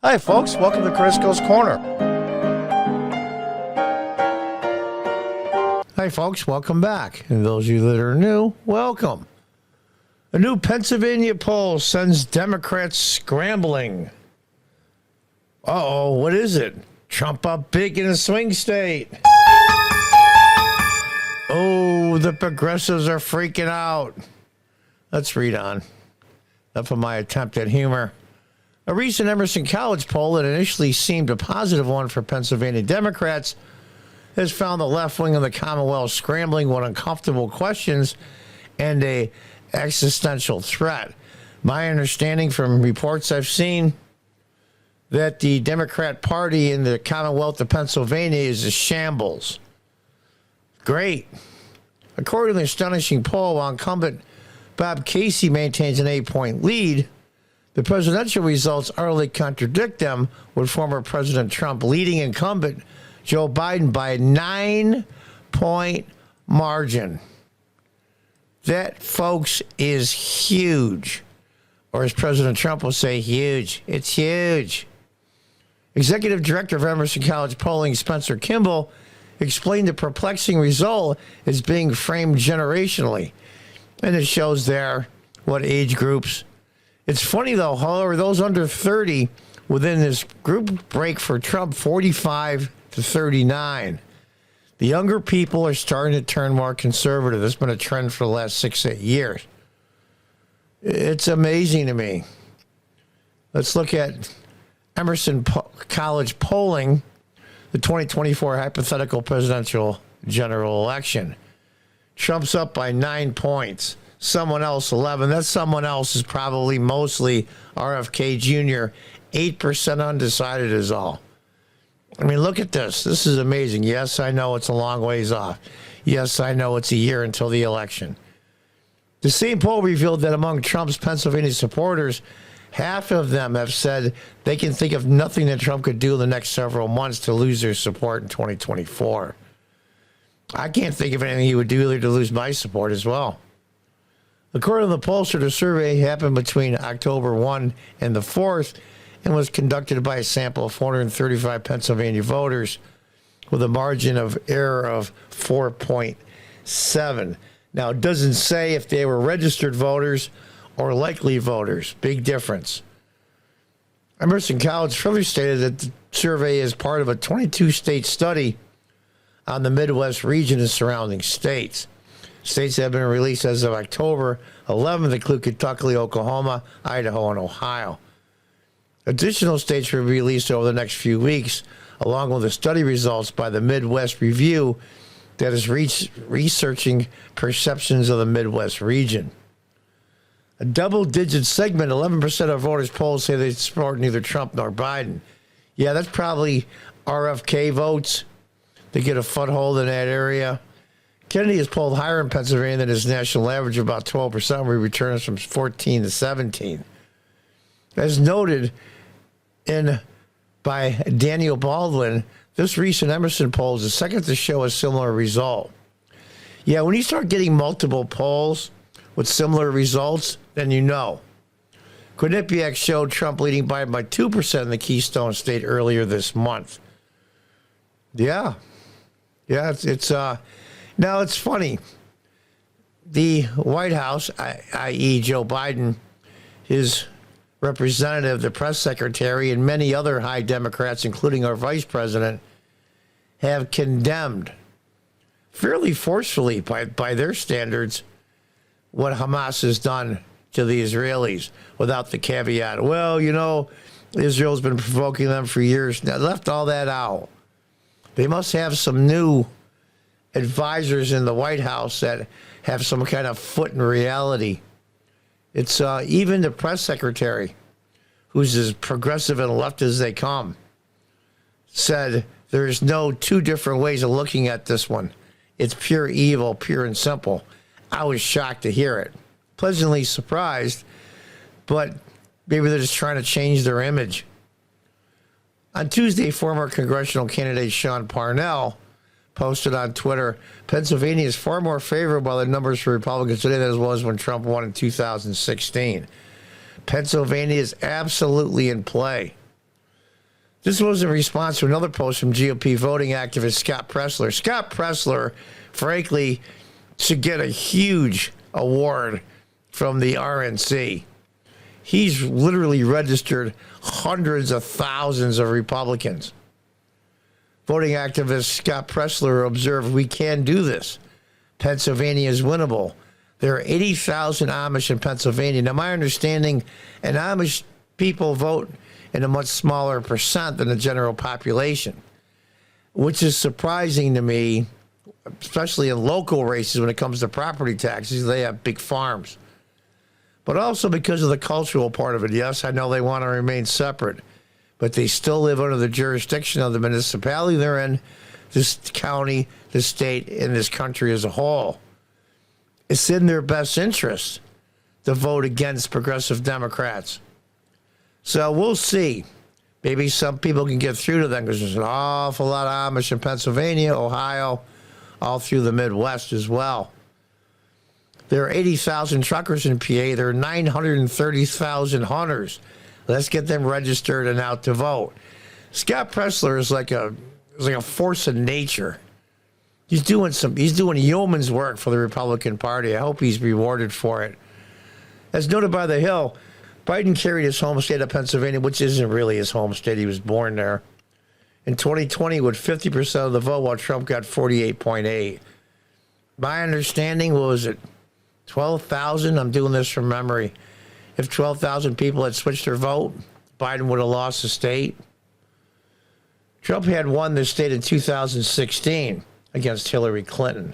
Hi, folks. Welcome to Crisco's Corner. Hi, folks. Welcome back. And those of you that are new, welcome. A new Pennsylvania poll sends Democrats scrambling. Uh-oh, what is it? Trump up big in a swing state. Oh, the progressives are freaking out. Let's read on. Enough of my attempt at humor. A recent Emerson College poll that initially seemed a positive one for Pennsylvania Democrats has found the left wing of the Commonwealth scrambling with uncomfortable questions and a existential threat. My understanding from reports I've seen that the Democrat Party in the Commonwealth of Pennsylvania is a shambles. Great. According to the astonishing poll, while incumbent Bob Casey maintains an 8-point lead, the presidential results utterly contradict them, with former President Trump leading incumbent Joe Biden by a 9-point margin. That, folks, is huge. Or as President Trump will say, huge. It's huge. Executive Director of Emerson College Polling, Spencer Kimball, explained the perplexing result as being framed generationally. And it shows there what age groups. It's funny, though, however, those under 30 within this group break for Trump, 45 to 39. The younger people are starting to turn more conservative. That's been a trend for the last 6-8 years. It's amazing to me. Let's look at Emerson College polling, the 2024 hypothetical presidential general election. Trump's up by 9 points. Someone else 11. That someone else is probably mostly RFK Jr. 8% undecided is all. I mean, look at this. This is amazing. Yes, I know it's a long ways off. Yes, I know it's a year until the election. The same poll revealed that among Trump's Pennsylvania supporters, half of them have said they can think of nothing that Trump could do in the next several months to lose their support in 2024. I can't think of anything he would do to lose my support as well. According to the pollster, the survey happened between October 1 and the 4th and was conducted by a sample of 435 Pennsylvania voters with a margin of error of 4.7. Now, it doesn't say if they were registered voters or likely voters. Big difference. Emerson College further stated that the survey is part of a 22-state study on the Midwest region and surrounding states. States that have been released as of October 11th include Kentucky, Oklahoma, Idaho, and Ohio. Additional states will be released over the next few weeks, along with the study results by the Midwest Review that is researching perceptions of the Midwest region. A double-digit segment, 11% of voters polled say they support neither Trump nor Biden. Yeah, that's probably RFK votes to get a foothold in that area. Kennedy has polled higher in Pennsylvania than his national average of about 12%, where he returns from 14 to 17. As noted by Daniel Baldwin, this recent Emerson poll is the second to show a similar result. Yeah, when you start getting multiple polls with similar results, then you know. Quinnipiac showed Trump leading Biden by 2% in the Keystone State earlier this month. Yeah, it's now, it's funny. The White House, i.e. Joe Biden, his representative, the press secretary, and many other high Democrats, including our vice president, have condemned fairly forcefully by their standards what Hamas has done to the Israelis without the caveat, well, you know, Israel's been provoking them for years. Now, left all that out. They must have some new advisors in the White House that have some kind of foot in reality. It's even the press secretary, who's as progressive and left as they come, said there's no two different ways of looking at this one. It's pure evil, pure and simple. I was shocked to hear it. Pleasantly surprised, but maybe they're just trying to change their image. On Tuesday, former congressional candidate Sean Parnell posted on Twitter, Pennsylvania is far more favorable by the numbers for Republicans today than it was when Trump won in 2016. Pennsylvania is absolutely in play. This was in response to another post from GOP voting activist Scott Presler. Scott Presler, frankly, should get a huge award from the RNC. He's literally registered hundreds of thousands of Republicans. Voting activist Scott Presler observed, "We can do this. Pennsylvania is winnable. There are 80,000 Amish in Pennsylvania." Now, my understanding, and Amish people vote in a much smaller percent than the general population, which is surprising to me, especially in local races when it comes to property taxes. They have big farms. But also because of the cultural part of it. Yes, I know they want to remain separate, but they still live under the jurisdiction of the municipality they're in, this county, the state, and this country as a whole. It's in their best interest to vote against progressive Democrats. So we'll see. Maybe some people can get through to them because there's an awful lot of Amish in Pennsylvania, Ohio, all through the Midwest as well. There are 80,000 truckers in PA. There are 930,000 hunters. Let's get them registered and out to vote. Scott Presler is like a force of nature. He's doing yeoman's work for the Republican Party. I hope he's rewarded for it. As noted by The Hill, Biden carried his home state of Pennsylvania, which isn't really his home state. He was born there, in 2020 with 50% of the vote, while Trump got 48.8. My understanding was it 12,000? I'm doing this from memory. If 12,000 people had switched their vote, Biden would have lost the state. Trump had won the state in 2016 against Hillary Clinton.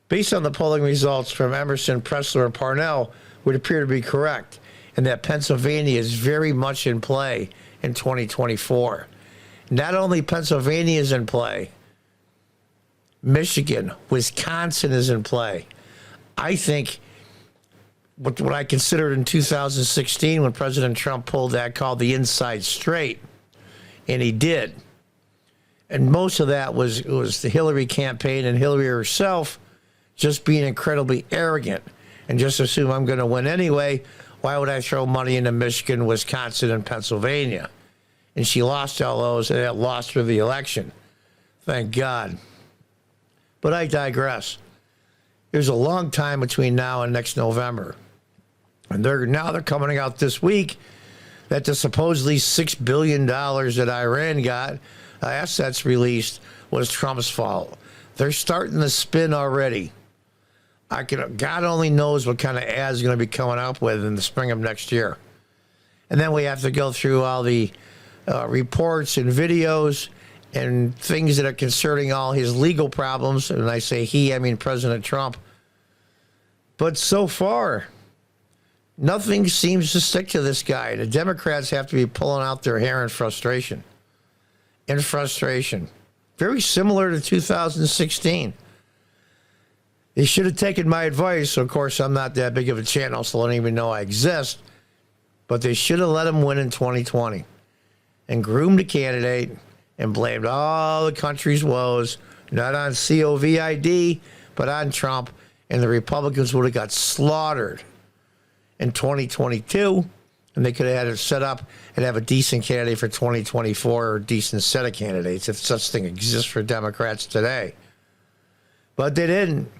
Based on the polling results from Emerson, Presler, and Parnell, would appear to be correct, and that Pennsylvania is very much in play in 2024. Not only Pennsylvania is in play, Michigan, Wisconsin is in play. I think what I considered in 2016 when President Trump pulled that called the inside straight, and he did. And most of that was the Hillary campaign and Hillary herself just being incredibly arrogant and just assume I'm going to win anyway. Why would I throw money into Michigan, Wisconsin, and Pennsylvania? And she lost all those, and it lost her the election. Thank God. But I digress. There's a long time between now and next November. And they're coming out this week that the supposedly $6 billion that Iran got, assets released, was Trump's fault. They're starting to spin already. God only knows what kind of ads are going to be coming up with in the spring of next year. And then we have to go through all the reports and videos and things that are concerning all his legal problems. And I say he, I mean President Trump. But so far, nothing seems to stick to this guy. The Democrats have to be pulling out their hair in frustration. Very similar to 2016. They should have taken my advice. Of course, I'm not that big of a channel, so I don't even know I exist. But they should have let him win in 2020 and groomed a candidate and blamed all the country's woes, not on COVID, but on Trump. And the Republicans would have got slaughtered in 2022. And they could have had it set up and have a decent candidate for 2024 or a decent set of candidates, if such thing exists for Democrats today. But they didn't.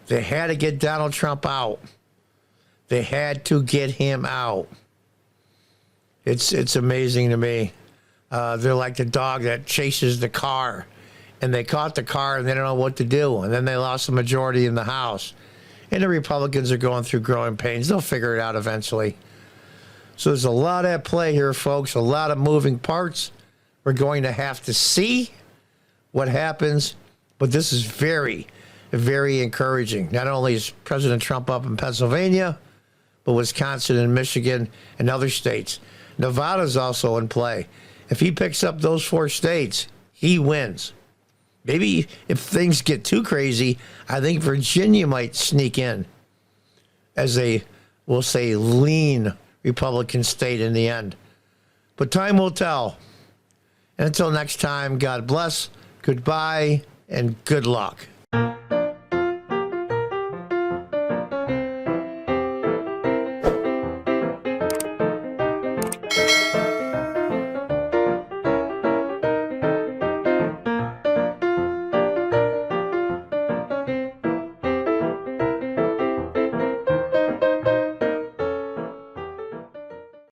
They had to get Donald Trump out. They had to get him out. It's amazing to me. They're like the dog that chases the car. And they caught the car and they don't know what to do. And then they lost the majority in the House. And the Republicans are going through growing pains. They'll figure it out eventually. So there's a lot at play here, folks. A lot of moving parts. We're going to have to see what happens. But this is very, very encouraging. Not only is President Trump up in Pennsylvania, but Wisconsin and Michigan and other states. Nevada's also in play. If he picks up those 4 states, he wins. Maybe if things get too crazy, I think Virginia might sneak in as a, we'll say, lean Republican state in the end. But time will tell. And until next time, God bless, goodbye, and good luck.